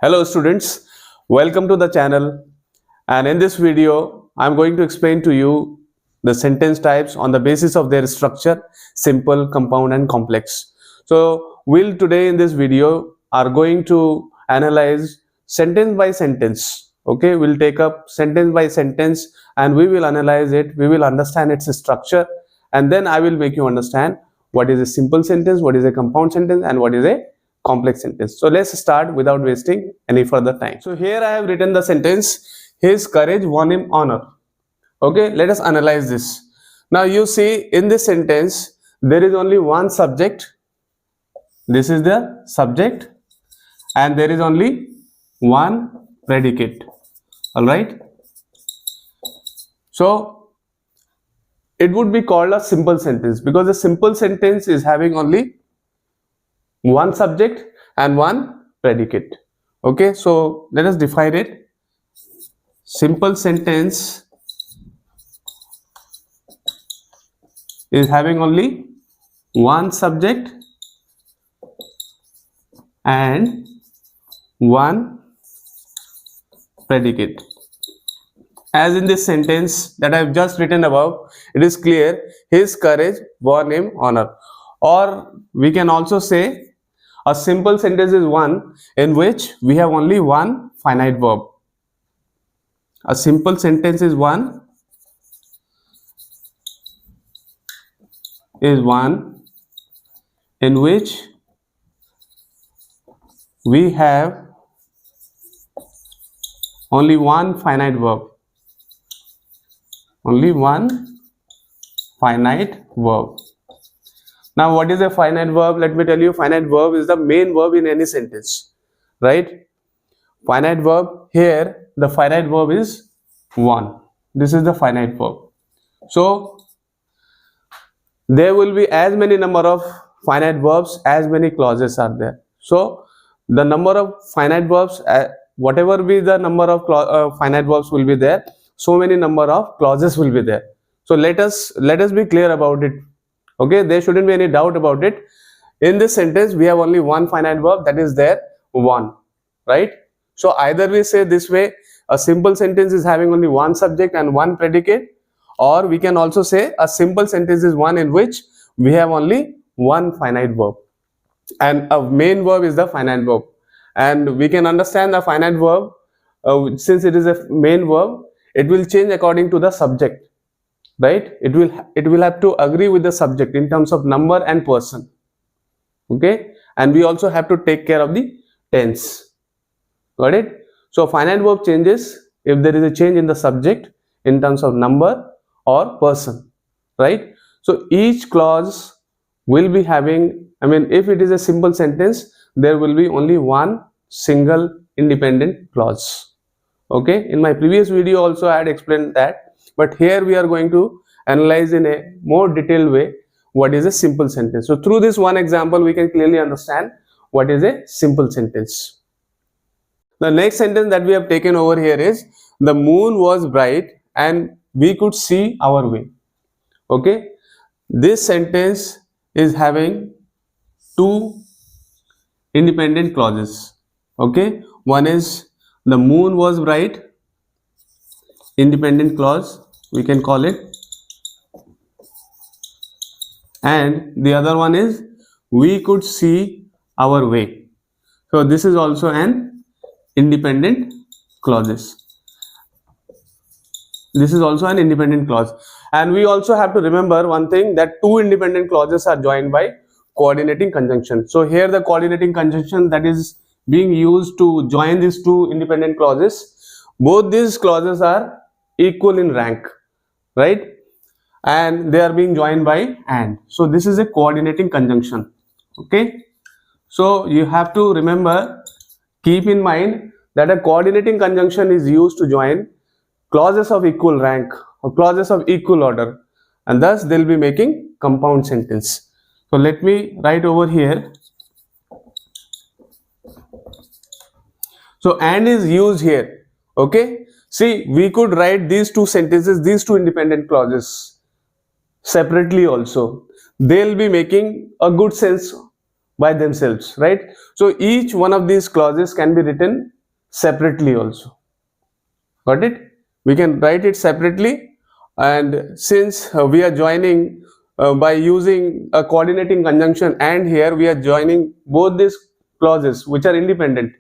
Hello students, welcome to the channel, and in this video I am going to explain to you the sentence types on the basis of their structure, simple, compound and complex. So we'll today in this video are going to analyze sentence by sentence. Okay, we'll take up sentence by sentence and we will analyze it, we will understand its structure, and then I will make you understand what is a simple sentence, what is a compound sentence and what is a complex sentence. So let's start without wasting any further time. So here I have written the sentence, his courage won him honor. Okay, let us analyze this. Now you see in this sentence there is only one subject. This is the subject and there is only one predicate. All right. So it would be called a simple sentence because a simple sentence is having only one subject and one predicate. Okay, so let us define it. Simple sentence is having only one subject and one predicate. As in this sentence that I have just written above, it is clear, his courage won him honor. Or we can also say a simple sentence is one in which we have only one finite verb. A simple sentence is one in which we have only one finite verb. Only one finite verb. Now what is a finite verb? Let me tell you, finite verb is the main verb in any sentence, right? Finite verb, here the finite verb is one. This is the finite verb. So there will be as many number of finite verbs as many clauses are there. So the number of finite verbs, whatever be the number of finite verbs will be there, so many number of clauses will be there. So let us be clear about it. Okay, there shouldn't be any doubt about it. In this sentence we have only one finite verb, that is there, one, right? So either we say this way, a simple sentence is having only one subject and one predicate, or we can also say a simple sentence is one in which we have only one finite verb and a main verb is the finite verb. And we can understand the finite verb, since it is a main verb, it will change according to the subject, right? It will have to agree with the subject in terms of number and person. Okay, and we also have to take care of the tense. Got it? So finite verb changes if there is a change in the subject in terms of number or person, right? So each clause will be having, if it is a simple sentence, there will be only one single independent clause. Okay, in my previous video also I had explained that, but here we are going to analyze in a more detailed way what is a simple sentence. So through this one example we can clearly understand what is a simple sentence. The next sentence that we have taken over here is, the moon was bright and we could see our way. Okay, this sentence is having two independent clauses. Okay, one is the moon was bright, independent clause, we can call it, and the other one is we could see our way. So this is also an independent clauses. This is also an independent clause. And we also have to remember one thing, that two independent clauses are joined by coordinating conjunction. So here the coordinating conjunction that is being used to join these two independent clauses, both these clauses are equal in rank, right? And they are being joined by and. So this is a coordinating conjunction. Okay, so you have to remember, keep in mind that a coordinating conjunction is used to join clauses of equal rank or clauses of equal order, and thus they'll be making compound sentence. So let me write over here. So and is used here. Okay, see, we could write these two sentences, these two independent clauses separately also. They'll be making a good sense by themselves, right? So each one of these clauses can be written separately also. Got it? We can write it separately, and since we are joining by using a coordinating conjunction, and here we are joining both these clauses which are independent.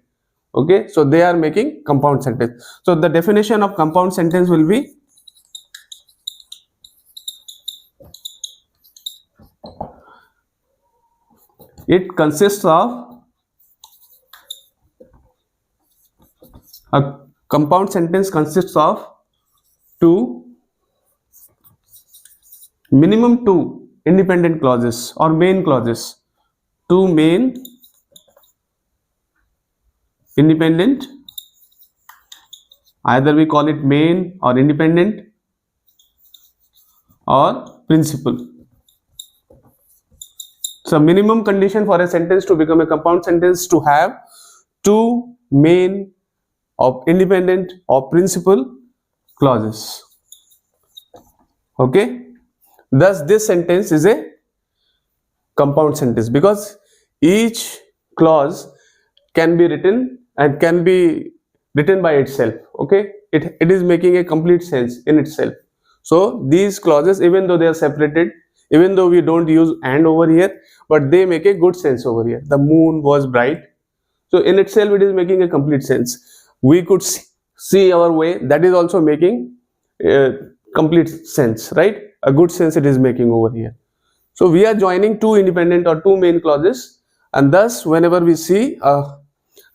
Okay, so they are making compound sentence. So the definition of compound sentence will be it consists of a compound sentence consists of minimum two independent clauses or main clauses, two main independent, either we call it main or independent or principal. So minimum condition for a sentence to become a compound sentence to have two main or independent or principal clauses. Okay, thus this sentence is a compound sentence because each clause can be written and can be written by itself. Okay, it is making a complete sense in itself. So these clauses, even though they are separated, even though we don't use and over here, but they make a good sense over here. The moon was bright, so in itself it is making a complete sense. We could see our way, that is also making complete sense, right? A good sense it is making over here. So we are joining two independent or two main clauses, and thus whenever we see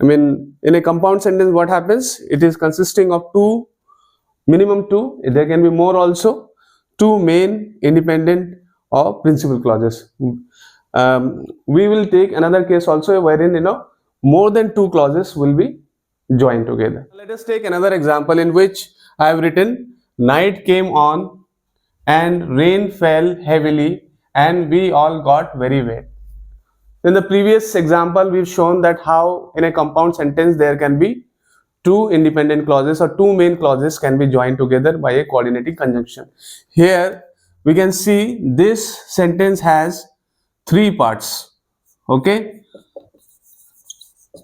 in a compound sentence, what happens? It is consisting of two, minimum two, there can be more also, two main independent or principal clauses. We will take another case also wherein more than two clauses will be joined together. Let us take another example in which I have written night came on and rain fell heavily and we all got very wet. In the previous example, we've shown that how in a compound sentence there can be two independent clauses or two main clauses can be joined together by a coordinating conjunction. Here we can see this sentence has three parts. Okay,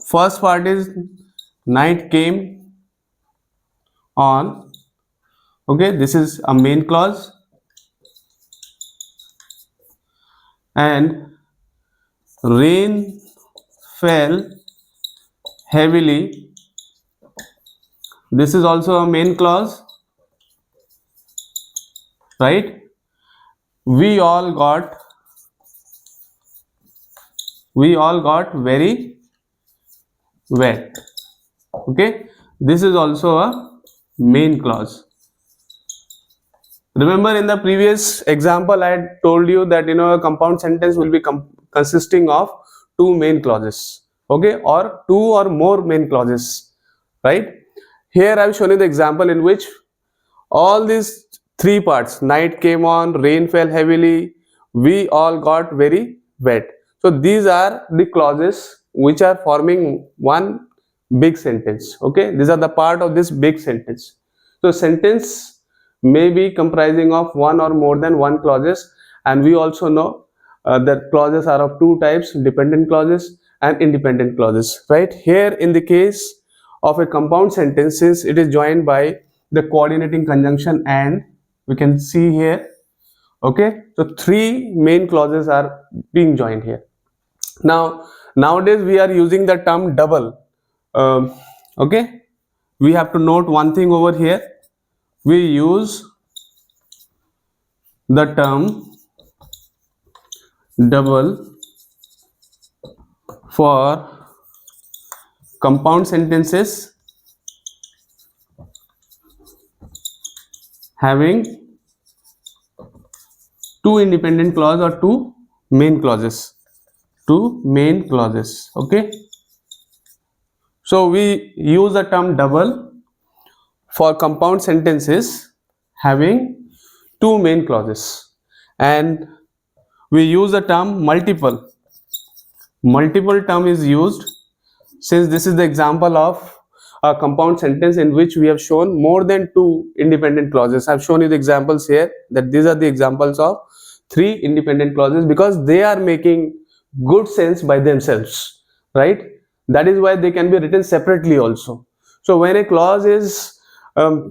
first part is night came on. Okay, this is a main clause, and rain fell heavily, this is also a main clause, right? We all got very wet. Okay, this is also a main clause. Remember in the previous example I had told you that a compound sentence will be consisting of two main clauses, okay, or two or more main clauses, right? Here I have shown you the example in which all these three parts, night came on, rain fell heavily, we all got very wet. So these are the clauses which are forming one big sentence. Okay, these are the part of this big sentence. So sentence may be comprising of one or more than one clauses, and we also know that clauses are of two types, dependent clauses and independent clauses, right? Here in the case of a compound sentence, since it is joined by the coordinating conjunction and, we can see here, okay, so three main clauses are being joined here. Now nowadays we are using the term double. Okay, we have to note one thing over here. We use the term double for compound sentences having two independent clause or two main clauses. Okay, so we use the term double for compound sentences having two main clauses, and we use the term multiple term is used since this is the example of a compound sentence in which we have shown more than two independent clauses. I have shown you the examples here, that these are the examples of three independent clauses because they are making good sense by themselves, right? That is why they can be written separately also. So when a clause is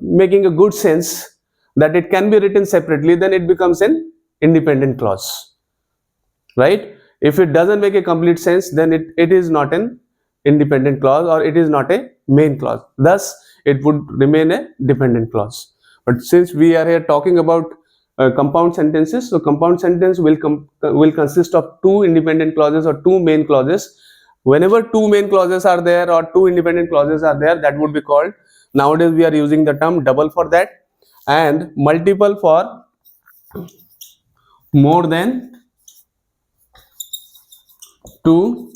making a good sense that it can be written separately, then it becomes an independent clause, right? If it doesn't make a complete sense, then it is not an independent clause, or it is not a main clause. Thus, it would remain a dependent clause. But since we are here talking about compound sentences, so compound sentence will consist of two independent clauses or two main clauses. Whenever two main clauses are there or two independent clauses are there, that would be called, nowadays we are using the term double for that, and multiple for more than two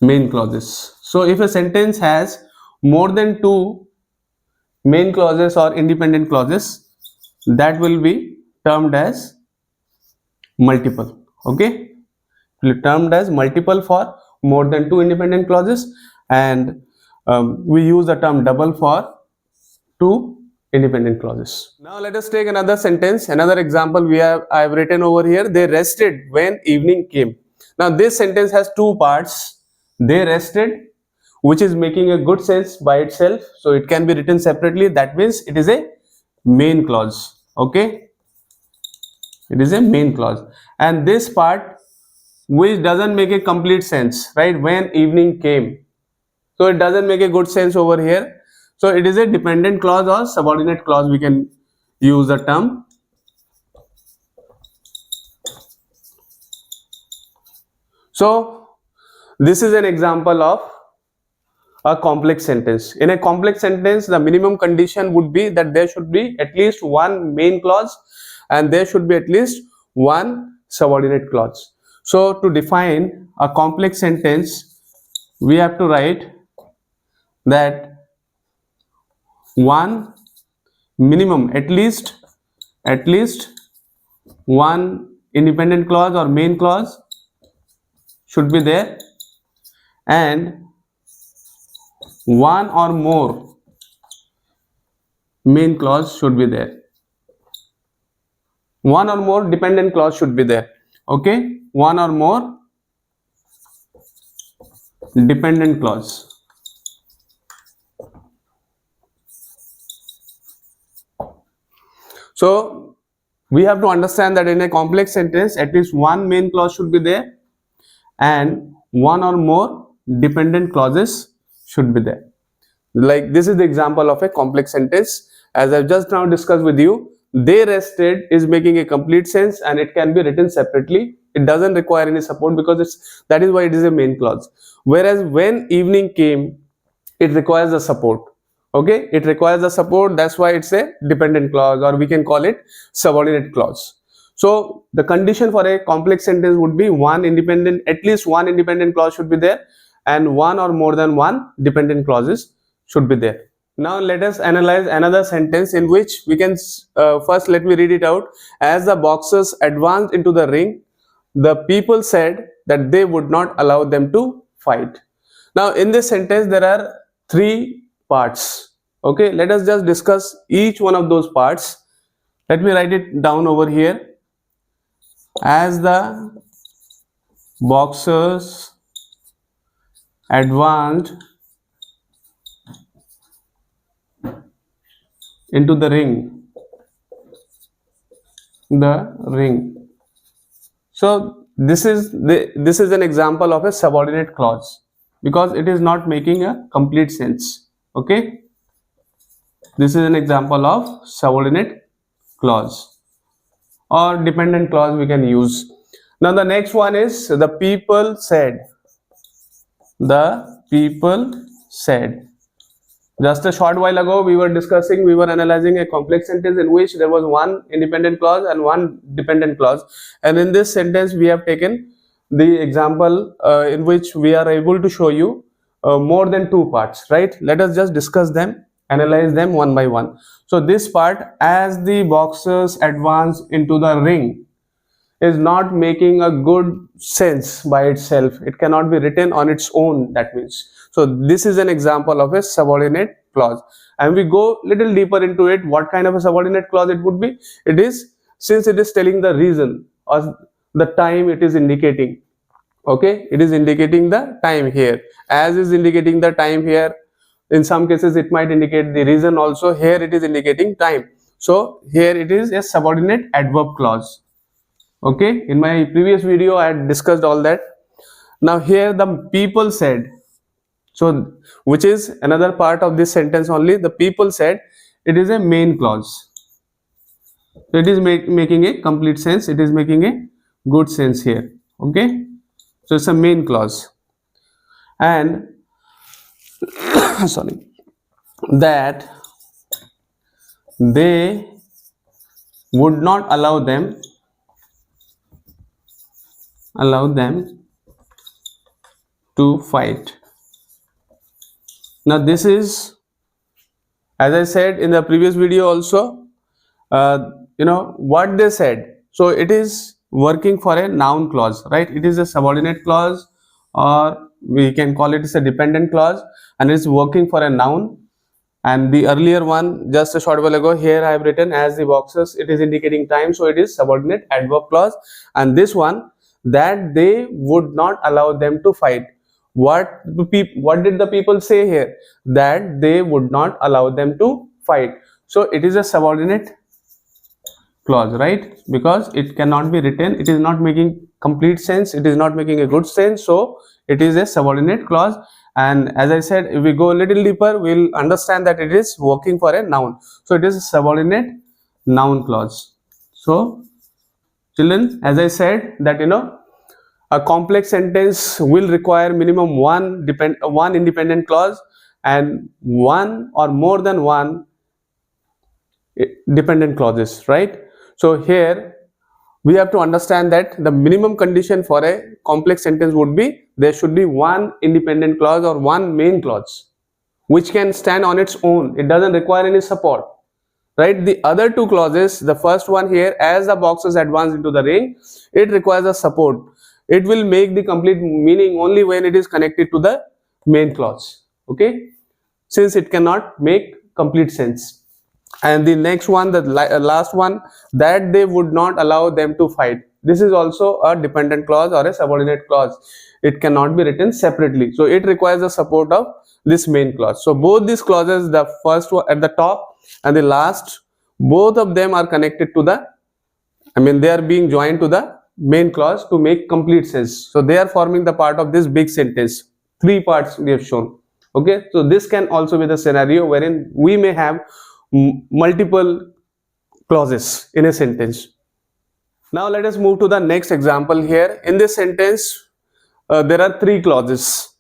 main clauses. So if a sentence has more than two main clauses or independent clauses, that will be termed as multiple. Okay, termed as multiple for more than two independent clauses, and we use the term double for two independent clauses. Now let us take another sentence, another example I have written over here. They rested when evening came. Now this sentence has two parts. They rested, which is making a good sense by itself, so it can be written separately. That means it is a main clause. Okay, it is a main clause. And this part, which doesn't make a complete sense, right? When evening came, so it doesn't make a good sense over here. So it is a dependent clause or subordinate clause, we can use the term. So this is an example of a complex sentence. In a complex sentence, the minimum condition would be that there should be at least one main clause and there should be at least one subordinate clause. So to define a complex sentence, we have to write that one minimum, at least one independent clause or main clause should be there, and one or more main clause should be there. One or more dependent clause should be there. Okay, one or more dependent clause. So we have to understand that in a complex sentence, at least one main clause should be there and one or more dependent clauses should be there. Like this is the example of a complex sentence. As I've just now discussed with you, they rested is making a complete sense and it can be written separately. It doesn't require any support because that is why it is a main clause. Whereas when evening came, it requires a support. Okay, it requires a support, that's why it's a dependent clause, or we can call it subordinate clause. So the condition for a complex sentence would be at least one independent clause should be there and one or more than one dependent clauses should be there. Now let us analyze another sentence in which we can first let me read it out. As the boxers advanced into the ring, the people said that they would not allow them to fight. Now in this sentence there are three parts. Okay, let us just discuss each one of those parts. Let me write it down over here. As the boxers advanced into the ring, so this is an example of a subordinate clause because it is not making a complete sense. Okay, this is an example of subordinate clause or dependent clause we can use. Now the next one is the people said. The people said. Just a short while ago we were analyzing a complex sentence in which there was one independent clause and one dependent clause, and in this sentence we have taken the example in which we are able to show you more than two parts, right? Let us just discuss them, analyze them one by one. So this part, as the boxers advance into the ring, is not making a good sense by itself. It cannot be written on its own, that means. So this is an example of a subordinate clause, and we go little deeper into it. What kind of a subordinate clause it would be? It is, since it is telling the reason or the time it is indicating, Okay, it is indicating the time here. As is indicating the time here, in some cases it might indicate the reason also. Here it is indicating time. So here it is a subordinate adverb clause. Okay, in my previous video I had discussed all that. Now here the people said, so which is another part of this sentence only. The people said, it is a main clause. So it is making a complete sense. It is making a good sense here. Okay, so it's a main clause. And sorry, that they would not allow them to fight. Now this is, as I said in the previous video also, what they said. So it is working for a noun clause, right? It is a subordinate clause, or we can call it as a dependent clause, and it's working for a noun. And the earlier one, just a short while ago, here I have written as the boxes, it is indicating time, so it is subordinate adverb clause. And this one, that they would not allow them to fight. What did the people say here? That they would not allow them to fight. So it is a subordinate clause, right? Because it cannot be written, it is not making complete sense, it is not making a good sense, so it is a subordinate clause. And as I said, if we go a little deeper, we'll understand that it is working for a noun. So it is a subordinate noun clause. So children, as I said that a complex sentence will require minimum one independent clause and one or more than one dependent clauses, right? So here we have to understand that the minimum condition for a complex sentence would be there should be one independent clause or one main clause which can stand on its own. It doesn't require any support, right? The other two clauses, the first one here, as the boxes advance into the ring, it requires a support. It will make the complete meaning only when it is connected to the main clause. Okay, since it cannot make complete sense. And the next one, the last one, that they would not allow them to fight. This is also a dependent clause or a subordinate clause. It cannot be written separately. So it requires the support of this main clause. So both these clauses, the first one at the top and the last, both of them are connected to the, they are being joined to the main clause to make complete sense. So they are forming the part of this big sentence. Three parts we have shown. Okay, so this can also be the scenario wherein we may have multiple clauses in a sentence. Now let us move to the next example here. In this sentence, there are three clauses.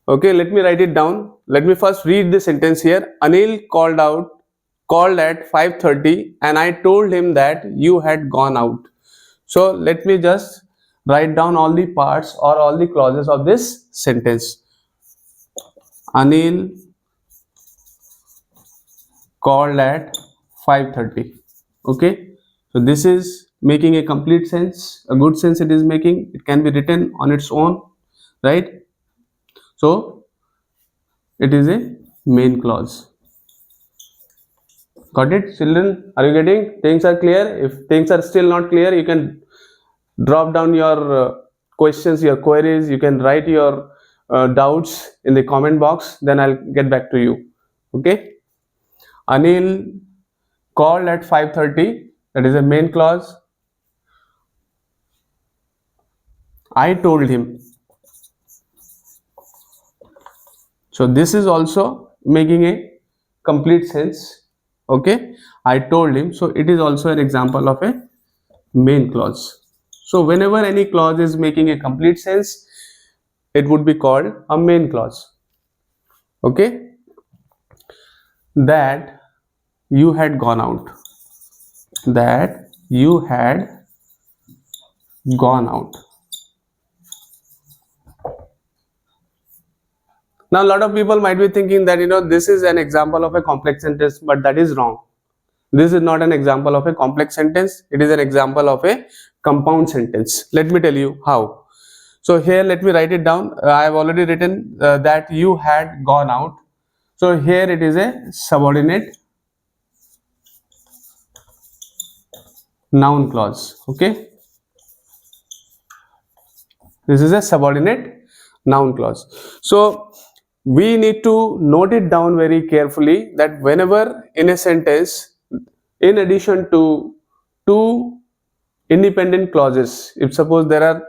Okay, let me write it down. Let me first read the sentence here. Anil called at 5:30 and I told him that you had gone out. So let me just write down all the parts or all the clauses of this sentence. Anil called at 5:30. Okay, so this is making a complete sense, a good sense it is making. It can be written on its own, right? So it is a main clause. Got it, children? Are you getting? Things are clear? If things are still not clear, you can drop down your questions, your queries. You can write your doubts in the comment box, then I'll get back to you. Okay, Anil called at 5:30, that is a main clause. I told him. So this is also making a complete sense. Okay, I told him. So it is also an example of a main clause. So whenever any clause is making a complete sense, it would be called a main clause. Okay, that you had gone out. That you had gone out. Now a lot of people might be thinking that this is an example of a complex sentence, but that is wrong. This is not an example of a complex sentence. It is an example of a compound sentence. Let me tell you how. So here let me write it down. I have already written that you had gone out. So here it is a subordinate noun clause. Okay, This is a subordinate noun clause. So we need to note it down very carefully that whenever in a sentence, in addition to two independent clauses, if suppose there are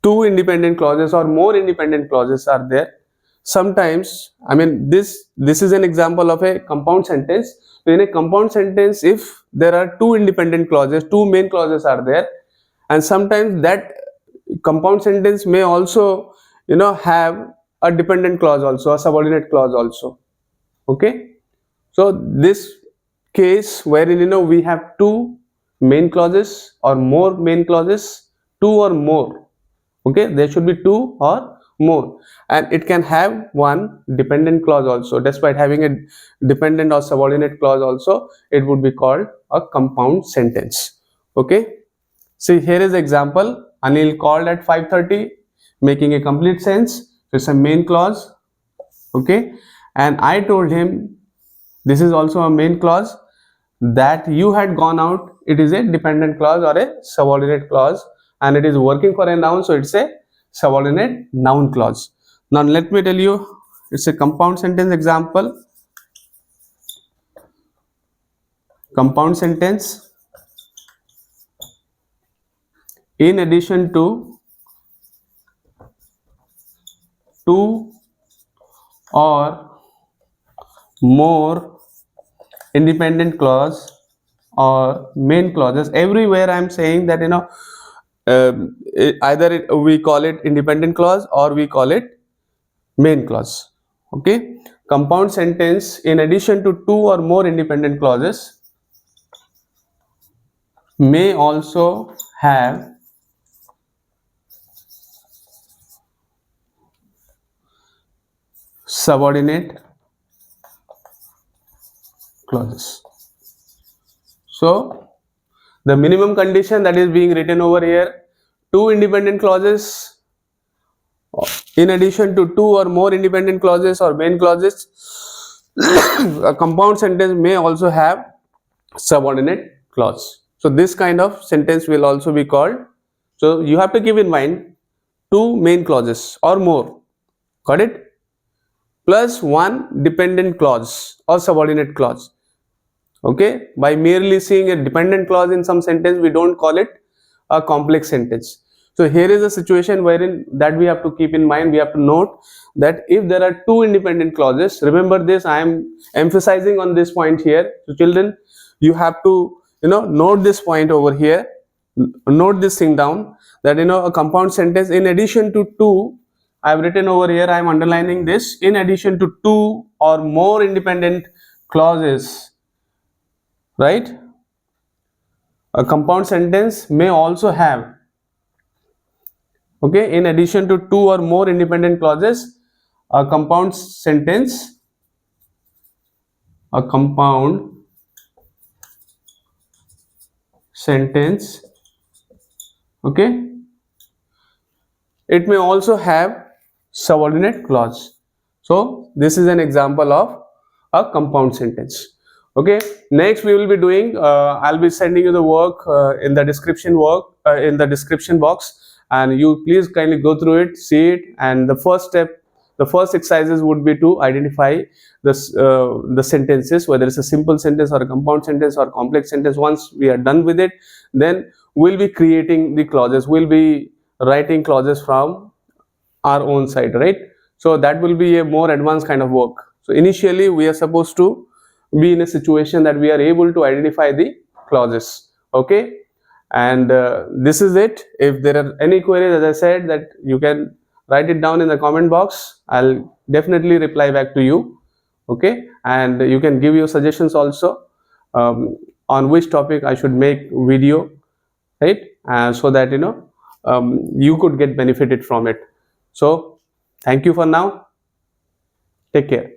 two independent clauses or more independent clauses are there, sometimes, I mean, this is an example of a compound sentence. So in a compound sentence, if there are two independent clauses, two main clauses are there, and sometimes that compound sentence may also, have a dependent clause also, a subordinate clause also. Okay, so this case wherein we have two main clauses or more main clauses, two or more. Okay, there should be two or more, and it can have one dependent clause also. Despite having a dependent or subordinate clause also, it would be called a compound sentence. Okay, see, here is example. Anil called at 5:30, making a complete sense. It's a main clause. Okay, and I told him, this is also a main clause, that you had gone out. It is a dependent clause or a subordinate clause, and it is working for a noun, so it's a subordinate noun clause. Now let me tell you, it's a compound sentence example. Compound sentence, in addition to two or more independent clause or main clauses. Everywhere I am saying that either we call it independent clause or we call it main clause. Okay, compound sentence, in addition to two or more independent clauses, may also have subordinate clauses. So the minimum condition that is being written over here, two independent clauses in addition to two or more independent clauses or main clauses. A compound sentence may also have subordinate clause. So this kind of sentence will also be called. So you have to keep in mind two main clauses or more, got it, plus one dependent clause or subordinate clause. Okay, by merely seeing a dependent clause in some sentence, we don't call it a complex sentence. So here is a situation wherein that we have to keep in mind. We have to note that if there are two independent clauses, remember this, I am emphasizing on this point here. So children, you have to note this point over here, note this thing down, that a compound sentence, in addition to two, I have written over here, I am underlining this, in addition to two or more independent clauses, right? A compound sentence may also have, okay, in addition to two or more independent clauses, a compound sentence, okay, it may also have subordinate clause. So this is an example of a compound sentence. Okay, next we will be doing, I'll be sending you the work in the description box, and you please kindly go through it, see it, and the first exercises would be to identify the sentences, whether it's a simple sentence or a compound sentence or complex sentence. Once we are done with it, then we'll be creating the clauses, we'll be writing clauses from our own side, right? So that will be a more advanced kind of work. So initially we are supposed to be in a situation that we are able to identify the clauses. Okay, and this is it. If there are any queries, as I said, that you can write it down in the comment box. I'll definitely reply back to you. Okay, and you can give your suggestions also on which topic I should make video, right? So that you could get benefited from it. So thank you for now. Take care.